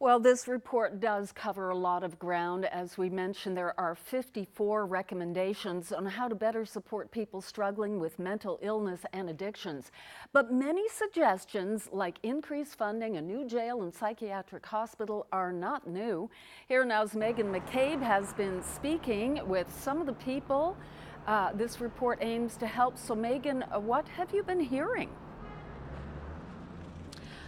Well, this report does cover a lot of ground. As we mentioned, there are 54 recommendations on how to better support people struggling with mental illness and addictions. But many suggestions, like increased funding, a new jail and psychiatric hospital, are not new. Here now's Megan McCabe has been speaking with some of the people this report aims to help. So Megan, what have you been hearing?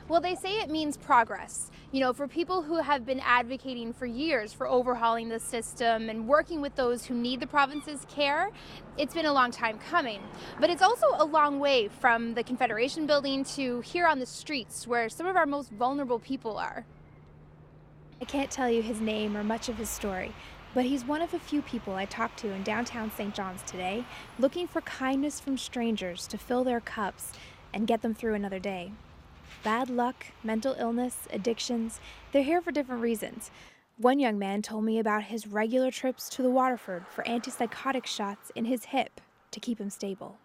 Well, they say it means progress. For people who have been advocating for years for overhauling the system and working with those who need the province's care, it's been a long time coming. But it's also a long way from the Confederation building to here on the streets where some of our most vulnerable people are. I can't tell you his name or much of his story, but he's one of a few people I talked to in downtown St. John's today, looking for kindness from strangers to fill their cups and get them through another day. Bad luck, mental illness, addictions, they're here for different reasons. One young man told me about his regular trips to the Waterford for antipsychotic shots in his hip to keep him stable.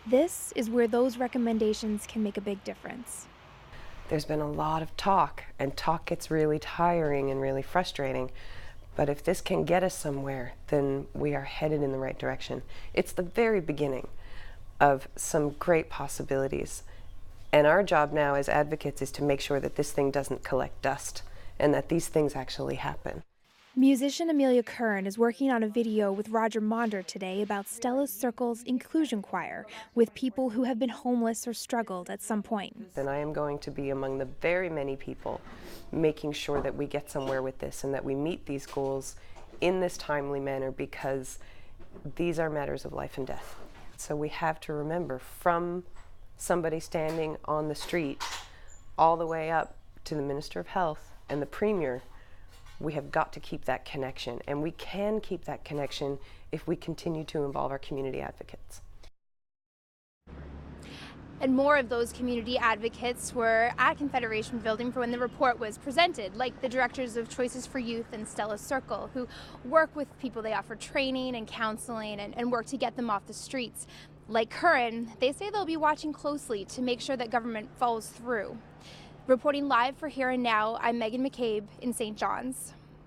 This is where those recommendations can make a big difference. There's been a lot of talk, and talk gets really tiring and really frustrating. But if this can get us somewhere, then we are headed in the right direction. It's the very beginning of some great possibilities. And our job now as advocates is to make sure that this thing doesn't collect dust and that these things actually happen. Musician Amelia Kern is working on a video with Roger Maunder today about Stella's Circle's inclusion choir with people who have been homeless or struggled at some point. And I am going to be among the very many people making sure that we get somewhere with this and that we meet these goals in this timely manner, because these are matters of life and death. So we have to remember, from somebody standing on the street all the way up to the Minister of Health and the Premier, we have got to keep that connection. And we can keep that connection if we continue to involve our community advocates. And more of those community advocates were at Confederation Building for when the report was presented, like the directors of Choices for Youth and Stella's Circle, who work with people. They offer training and counseling and work to get them off the streets. Like Curran, they say they'll be watching closely to make sure that government follows through. Reporting live for Here and Now, I'm Megan McCabe in St. John's.